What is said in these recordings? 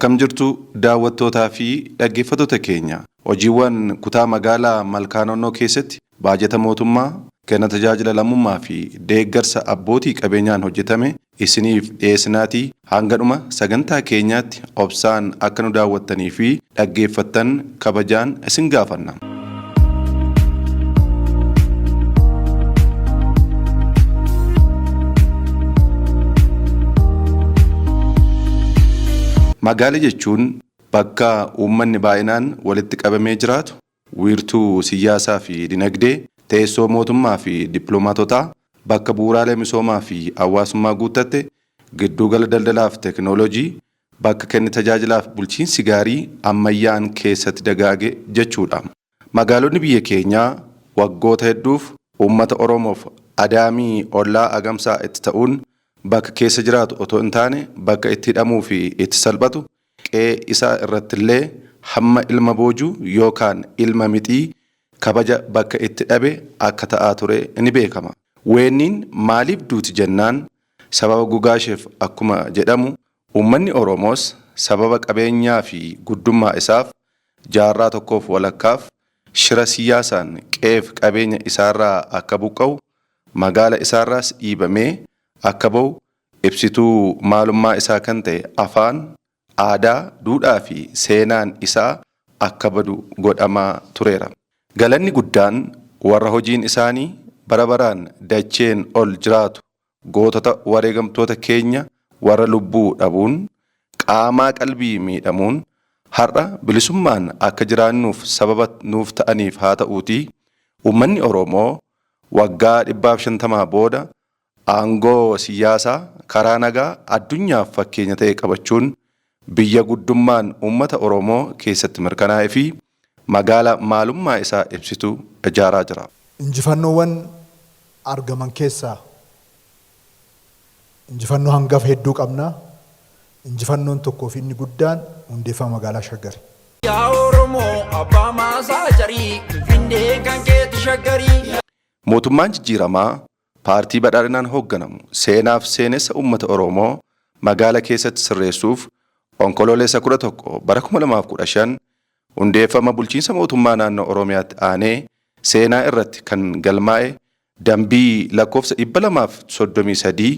Akkam jirtu daawwattootaa fi dhaggeeffattoota keenya. Hojiiwwan kutaa magaalaa Malkaanonnoo keessatti baajata mootummaa kenna tajaajila lammummaa fi deeggarsa abbootii qabeenyaan hojjetame isiniif dhiyeessinaatii hanga dhuma sagantaa keenyaatti obsaan akka nu daawwattanii fi dhaggeeffattan kabajaan isin gaafanna. Magaalaa jechuun bakka uummanni baay'inaan walitti qabamee jiraatu, wiirtuu siyaasaa fi dinagdee, teessoo mootummaa fi dippiloomaatotaa, bakka bu'uuraalee misoomaa fi hawaasummaa guuttatte, giddugala daldalaaf teekinooloojii, bakka kenni tajaajilaaf bulchiinsi gaarii ammayyaan keessatti dagaage jechuudha. Magaalonni biyya keenyaa waggoota hedduuf uummata Oromoof adaamii ollaa agamsaa itti ta'uun bakka keessa jiraatu otoo hin taane bakka itti hidhamuu fi itti salphatu qe'ee isaa irrattillee hamma ilma boojuu yookaan ilma mixii kabaja bakka itti dhabe akka ta'aa ture ni beekama. Weenniin maaliif duuti jennaan sababa gugaasheef akkuma jedhamu uummanni Oromoos sababa qabeenyaa fi guddummaa isaaf jaarraa tokkoof walakkaaf shira siyaasaan qe'eef qabeenya isaarraa akka buqqa'u magaala isaarraas dhiibamee akka ba'u ibsituu maalummaa isaa kan ta'e afaan, aadaa, duudhaa fi seenaan isaa akka badu godhamaa tureera. Galanni guddaan warra hojiin isaanii bara baraan dacheen ol jiraatu gootota wareegamtoota keenya warra lubbuu dhabuun qaamaa qalbii miidhamuun har'a bilisummaan akka jiraannuuf sababa nuuf ta'aniif haa ta'uutii uummanni Oromoo waggaa 150 booda aangoo siyaasaa karaa nagaa addunyaaf fakkeenya ta'e qabachuun biyya guddummaan uummata Oromoo keessatti mirkanaa'ee fi magaalaa maalummaa isaa ibsitu ijaaraa jira. Injifannoowwan argaman keessaa injifannoo hangafa hedduu qabna. Injifannoon tokkoo fi inni guddaan hundeeffama magaalaa Shaggari. Yaa Oromoo abbaa maasaa jarii Finfinnee kan keetti Shaggarii. Mootummaan jijjiiramaa paartii badhaadhinaan hoogganamu seenaaf seenessa uummata Oromoo magaalaa keessatti sirreessuuf onkoloolessa 11 bara 2015 hundeeffama bulchiinsa mootummaa naannoo Oromiyaatti aanee seenaa irratti kan galmaa'e dambii lakkoofsa 233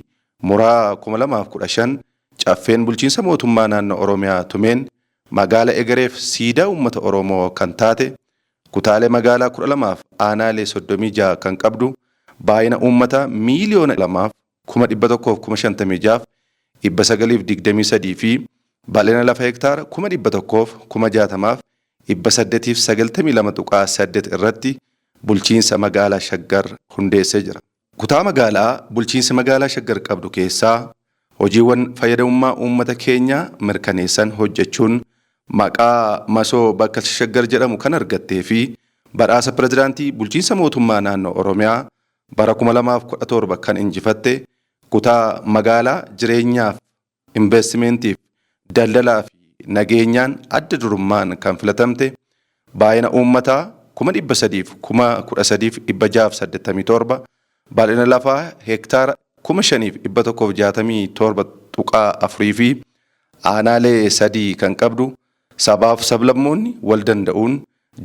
muraa 2015 caffeen bulchiinsa mootummaa naannoo Oromiyaa tumeen magaalaa Egereef siidaa uummata Oromoo kan taate kutaalee magaalaa 12 aanaalee 36 kan qabdu baay'ina uummata miiliyoona 2,156,923 fi bal'ina lafa hektaara 1,160,892 irratti bulchiinsa magaalaa Shaggar hundeessee jira. Kutaa magaalaa bulchiinsi magaalaa Shaggar qabdu keessaa hojiiwwan fayyadamummaa uummata keenyaa mirkaneessan hojjechuun maqaa masoo bakka Shaggar jedhamu kan argattee fi badhaasa pirezidaantii bulchiinsa mootummaa naannoo Oromiyaa bara 2017 kan injifatte kutaa magaalaa jireenyaaf, investimentiif, daldalaa fi nageenyaan adda durummaan kan filatamte baay'ina uummataa 313,687 bal'ina lafaa hektaara 5,167.4 fi aanaalee 3 kan qabdu sabaaf sablammoonni wal danda'uun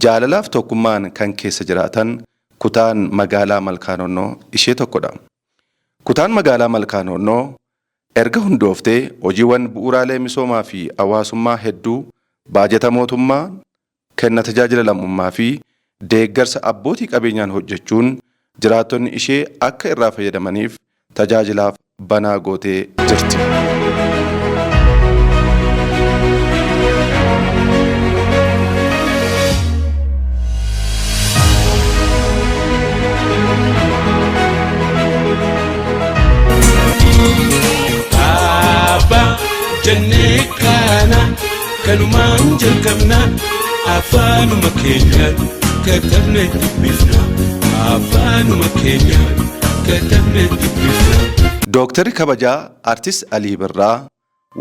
jaalalaaf tokkummaan kan keessa jiraatan kutaan magaalaa Malkaanonnoo ishee tokkodha. Kutaan magaalaa Malkaanonnoo erga hundooftee hojiiwwan bu'uuraalee misoomaa fi hawaasummaa hedduu baajata mootummaa kenna tajaajila lammummaa fi deeggarsa abbootii qabeenyaan hojjechuun jiraattonni ishee akka irraa fayyadamaniif tajaajilaaf banaa gootee jirti. Jennee kana kanumaan jalqabna afaanuma keenyaan katabne dubbifna afaanuma keenyaan katabne dubbifna. Dooktarri kabajaa Artist Alii Birraa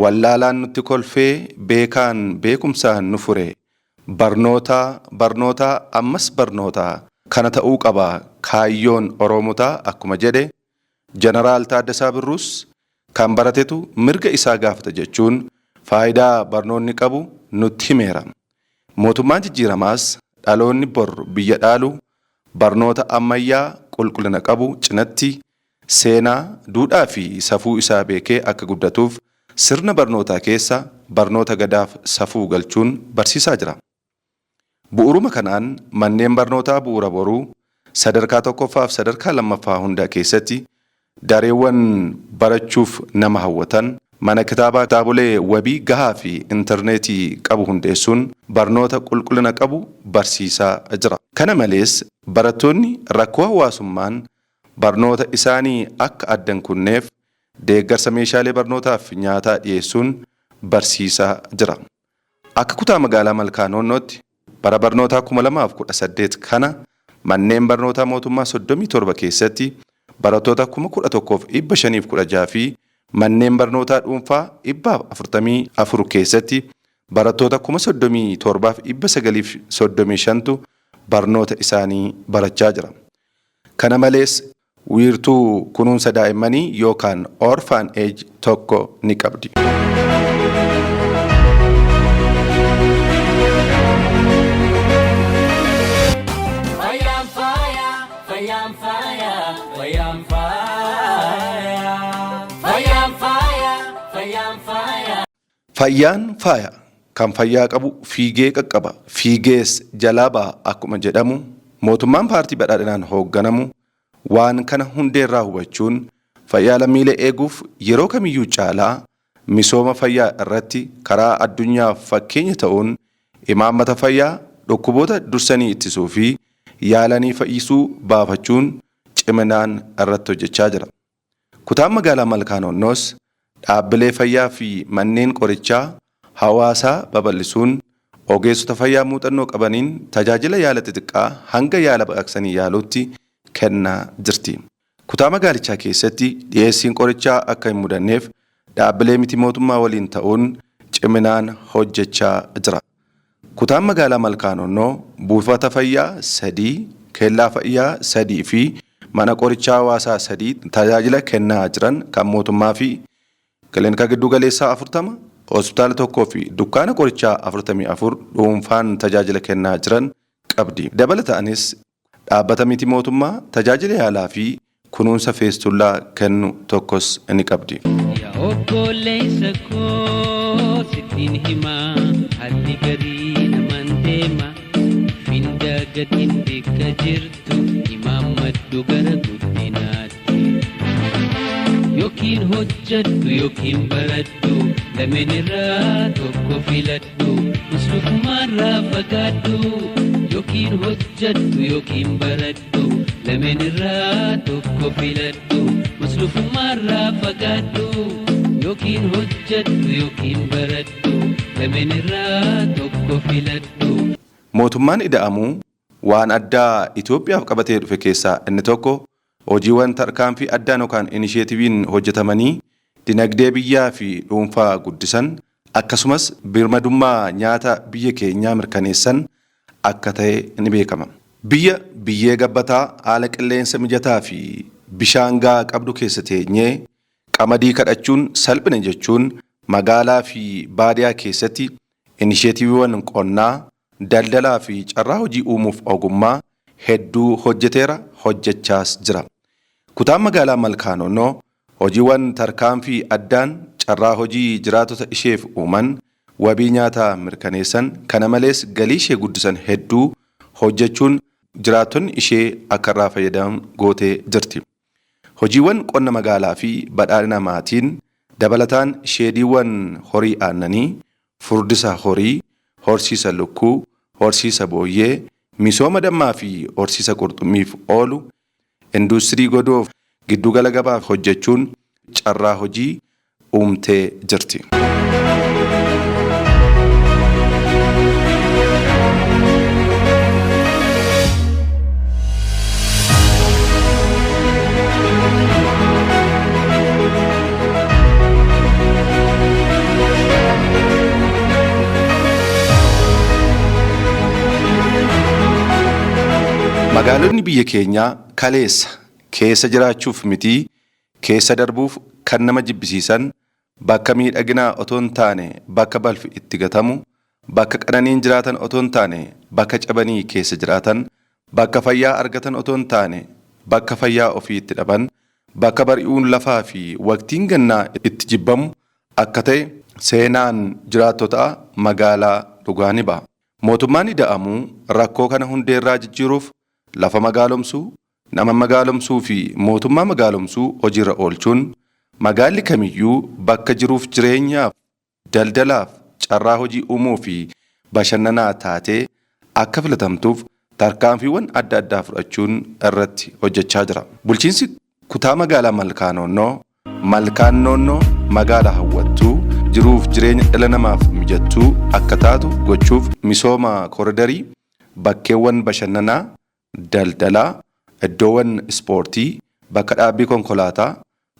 wallaalaan nutti kolfee beekaan beekumsaan nu fure barnootaa ammas barnootaa kana ta'uu qaba kaayyoon Oromotaa akkuma jedhe Jeneraal Taaddasaa Birruus kan baratetu mirga isaa gaafata jechuun faayidaa barnoonni qabu nutti himeera. Mootummaan jijjiiramaas dhaloonni bor biyya dhaalu barnoota ammayyaa qulqullina qabu cinatti seenaa, duudhaa fi safuu isaa beekee akka guddatuuf sirna barnootaa keessa barnoota gadaaf safuu galchuun barsiisaa jira. Bu'uuruma kanaan manneen barnootaa bu'uura boruu sadarkaa tokkoffaa fi sadarkaa lammaffaa hunda keessatti dareewwan barachuuf nama hawwatan mana kitaabolee wabii gahaa fi intarneetii qabu hundeessuun barnoota qulqullina qabu barsiisaa jira. Kana malees barattoonni rakkoo hawaasummaan barnoota isaanii akka addan kunneef deeggarsa meeshaalee barnootaaf nyaataa dhiyeessuun barsiisaa jira. Akka kutaa magaalaa Malkaanoonnootti bara barnootaa 2018 kana manneen barnootaa mootummaa 37 keessatti barattoota 11,516 fi manneen barnootaa dhuunfaa 144 keessatti barattoota 37,935tu barnoota isaanii barachaa jira. Kana malees wiirtuu kunuunsa daa'immanii yookaan orphan age tokko ni qabdi. Fayyaan faaya kan fayyaa qabu fiigee qaqqaba fiigees jalaa ba'a akkuma jedhamu mootummaan paartii badhaadhinaan hoogganamu waan kana hundeerraa hubachuun fayyaa lammiilee eeguuf yeroo kamiyyuu caalaa misooma fayyaa irratti karaa addunyaaf fakkeenya ta'uun imaammata fayyaa dhukkuboota dursanii ittisuu fi yaalanii fayyisuu baafachuun ciminaan irratti hojjechaa jira. Kutaan magaalaa Malkaanoonnoos dhaabbilee fayyaa fi manneen qorichaa hawaasaa babal'isuun ogeessota fayyaa muuxannoo qabaniin tajaajila yaala xixiqqaa hanga yaala baqaqsanii yaaluutti kennaa jirti. Kutaa magaalichaa keessatti dhiyeessiin qorichaa akka hin mudanneef dhaabbilee miti mootummaa waliin ta'uun ciminaan hojjechaa jira. Kutaan magaalaa Malkaanoonnoo buufata fayyaa 3, keellaa fayyaa 3 fi mana qorichaa hawaasaa 3 tajaajila kennaa jiran kan mootummaa fi Kilinika giddu galeessaa 40, hospitaala 1 fi dukkaana qorichaa 44 dhuunfaan tajaajila kennaa jiran qabdi. Dabalataanis dhaabbata miti mootummaa tajaajila yaalaa fi kunuunsa feestullaa kennu tokkos ni qabdi. Yaa obboleessa koo sittiin himaa haalli garii namaan deema finda gatiin beeka jirtu imaammaddu gara guddinaatti. Yookiin hojjadhu yookiin baradhu lameen irraa tokko filadhu musluufumarraa fagaadhu. Yookiin hojjadhu yookiin baradhu lameen irraa tokko filadhu musluufumarraa fagaadhu. Yookiin hojjadhu yookiin baradhu lameen irraa tokko filadhu. Mootummaan ida'amuu waan addaa Itoophiyaaf qabatee dhufe keessaa inni tokko hojiiwwan tarkaanfii addaan yookaan inisheetiiviin hojjetamanii dinagdee biyyaa fi dhuunfaa guddisan akkasumas birmadummaa nyaata biyya keenyaa mirkaneessan akka ta'e ni beekama. Biyyee gabbataa haala qilleensa mijataa fi bishaan gahaa qabdu keessa teenyee qamadii kadhachuun salphina jechuun magaalaa fi baadiyaa keessatti inisheetiiviiwwan qonnaa, daldalaa fi carraa hojii uumuuf ogummaa hedduu hojjeteera hojjechaas jira. Kutaan magaalaa Malkaanoonnoo hojiiwwan tarkaanfii addaan carraa hojii jiraatota isheef uuman wabii nyaataa mirkaneessan kana malees galii ishee guddisan hedduu hojjechuun jiraattonni ishee akka irraa fayyadaman gootee jirti. Hojiiwwan qonna magaalaa fi badhaadhina maatiin dabalataan sheediiwwan horii aannanii, furdisa horii, horsiisa lukkuu, horsiisa booyyee, misooma dammaa fi horsiisa qurxummiif oolu industirii godoof giddugala gabaaf hojjechuun carraa hojii uumtee jirti. Magaalonni biyya keenyaa kaleessa keessa jiraachuuf miti keessa darbuuf kan nama jibbisiisan bakka miidhaginaa otoo hin taane bakka balfi itti gatamu, bakka qananiin jiraatan otoo hin taane bakka cabanii keessa jiraatan, bakka fayyaa argatan otoo hin taane bakka fayyaa ofii itti dhaban, bakka bari'uun lafaa fi waqtiin gannaa itti jibbamu akka ta'e seenaan jiraattota magaalaa dhugaa ni ba'a. Mootummaan ida'amuu rakkoo kana hundeerraa jijjiiruuf lafa magaalomsuu, nama magaalomsuu fi mootummaa magaalomsuu hojiirra oolchuun magaalli kamiyyuu bakka jiruuf jireenyaaf, daldalaaf, carraa hojii uumuu fi bashannanaa taatee akka filatamtuuf tarkaanfiiwwan adda addaa fudhachuun irratti hojjechaa jira. Bulchiinsi kutaa magaalaa Malkaan Noonnoo magaalaa hawwattuu jiruuf jireenya dhala namaaf mijattuu akka taatu gochuuf misooma kooridarii, bakkeewwan bashannanaa, daldalaa, iddoowwan ispoortii, bakka dhaabbii konkolaataa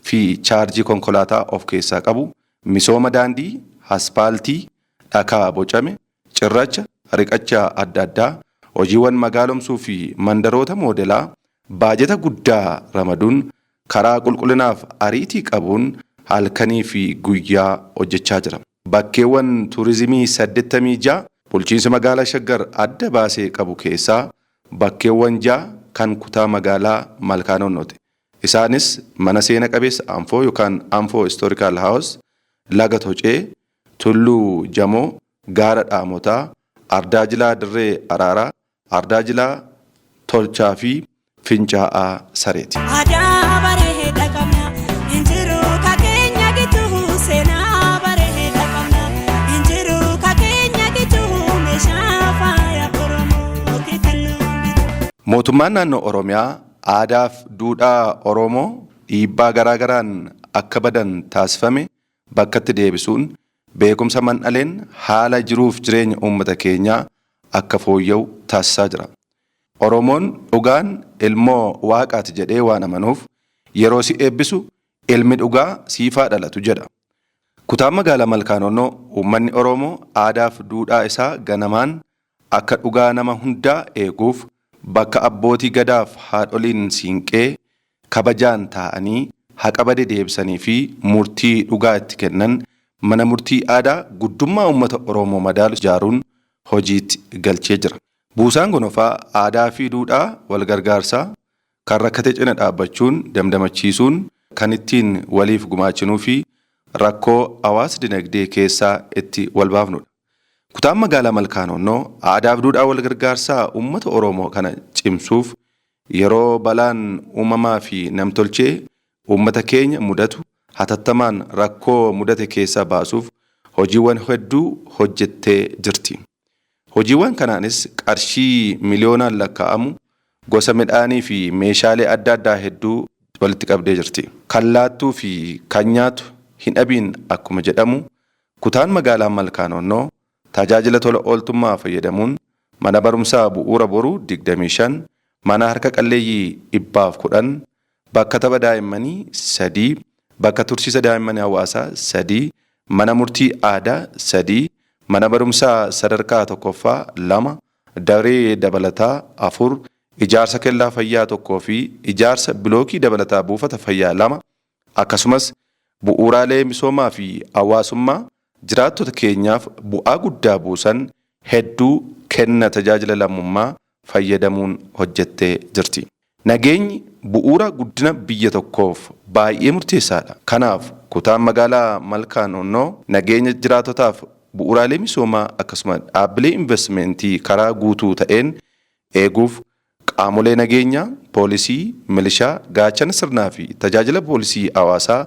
fi chaarjii konkolaataa of keessaa qabu, misooma daandii, aspaaltii, dhakaa bocame, cirracha, riqacha adda addaa, hojiiwwan magaalomsuu fi mandaroota moodelaa baajeta guddaa ramaduun karaa qulqullinaaf ariitii qabuun halkanii fi guyyaa hojjechaa jira. Bakkeewwan tuurizimii 86 bulchiinsa magaalaa Shaggar adda baasee qabu keessaa bakkeewwan 6 kan kutaa magaalaa Malkaa Noonnooti. Isaanis mana seena qabeessa Anfoo yookaan Anfoo Historical House, Laga Tocee, Tulluu Jamoo, Gaara Dhaamotaa, Ardaa Jilaa Dirree Araaraa, Ardaa Jilaa Tolchaa fi Fincaa'aa Sareeti. Mootummaan naannoo Oromiyaa aadaaf duudhaa Oromoo dhiibbaa garaagaraan akka badan taasifame bakkatti deebisuun beekumsa mandhaleen haala jiruuf jireenya uummata keenyaa akka fooyya'u taasisaa jira. Oromoon dhugaan ilmoo waaqaati jedhee waan amanuuf yeroo si eebbisu ilmi dhugaa siifaa dhalatu jedha. Kutaan magaalaa Malkaa Noonnoo uummanni Oromoo aadaaf duudhaa isaa ganamaan akka dhugaa nama hundaa eeguuf bakka abbootii gadaaf haadholiin siinqee kabajaan taa'anii haqa bade deebisanii fi murtii dhugaa itti kennan mana murtii aadaa guddummaa uummata Oromoo madaalu ijaaruun hojiitti galchee jira. Buusaan gonofaa aadaa fi duudhaa wal gargaarsaa kan rakkate cina dhaabbachuun damdamachiisuun kan ittiin waliif gumaachinuu fi rakkoo hawaasa dinagdee keessaa itti wal baafnudha. Kutaan magaalaa Malkaa Noonnoo aadaa fi duudhaa wal gargaarsaa uummata Oromoo kana cimsuuf yeroo balaan uumamaa fi namtolchee uummata keenya mudatu hatattamaan rakkoo mudate keessaa baasuuf hojiiwwan hedduu hojjettee jirti. Hojiiwwan kanaanis qarshii miliyoonaan lakkaa'amu gosa midhaanii fi meeshaalee adda addaa hedduu walitti qabdee jirti. Kan laattuu fi kan nyaatu hin dhabiin akkuma jedhamu kutaan magaalaa Malkaa Noonnoo tajaajila tola ooltummaa fayyadamuun mana barumsaa bu'uura boruu 25, mana harka qalleeyyii 110, bakka tapha daa'immanii 3, bakka tursiisa daa'immanii hawaasaa 3, mana murtii aadaa 3, mana barumsaa sadarkaa 1ffaa 2, daree dabalataa 4, ijaarsa kellaa fayyaa 1 fi ijaarsa bilookii dabalataa buufata fayyaa 2, akkasumas bu'uuraalee misoomaa fi hawaasummaa jiraattota keenyaaf bu'aa guddaa buusan hedduu kenna tajaajila lammummaa fayyadamuun hojjettee jirti. Nageenyi bu'uura guddina biyya tokkoof baay'ee murteessaadha. Kanaaf kutaan magaalaa Malkaa Noonnoo nageenya jiraattotaaf bu'uuraalee misoomaa akkasumas dhaabbilee investimentii karaa guutuu ta'een eeguuf qaamolee nageenyaa, poolisii, milishaa, gaachana sirnaa fi tajaajila poolisii hawaasaa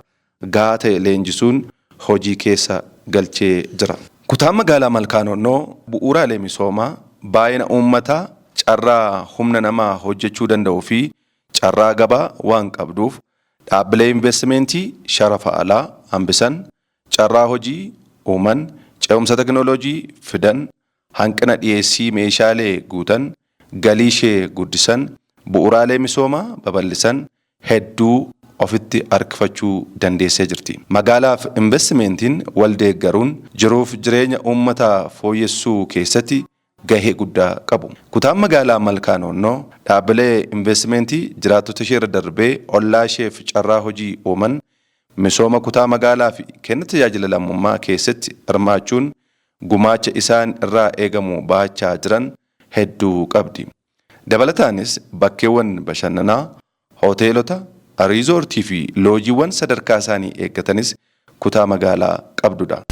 gahaa ta'e leenjisuun hojii keessa galchee jira. Kutaan magaalaa Malkaa Noonnoo bu'uuraalee misoomaa baay'ina uummataa carraa humna namaa hojjechuu danda'uu fi carraa gabaa waan qabduuf dhaabbilee investimentii sharafa alaa hambisan, carraa hojii uuman, ce'umsa teknooloojii fidan, hanqina dhiyeessii meeshaalee guutan, galii ishee guddisan, bu'uuraalee misoomaa babal'isan hedduu ofitti harkifachuu dandeessee jirti. Magaalaaf investimentiin wal deeggaruun jiruuf jireenya uummataa fooyyessuu keessatti gahee guddaa qabu. Kutaan magaalaa Malkaa Noonnoo dhaabbilee investimentii jiraattota ishee irra darbee ollaa isheef carraa hojii uuman misooma kutaa magaalaa fi kenna tajaajila lammummaa keessatti hirmaachuun gumaacha isaan irraa eegamu baachaa jiran hedduu qabdi. Dabalataanis bakkeewwan bashannanaa, hoteelota, riizoortii fi loojiiwwan sadarkaa isaanii eeggatanis kutaa magaalaa qabdudha.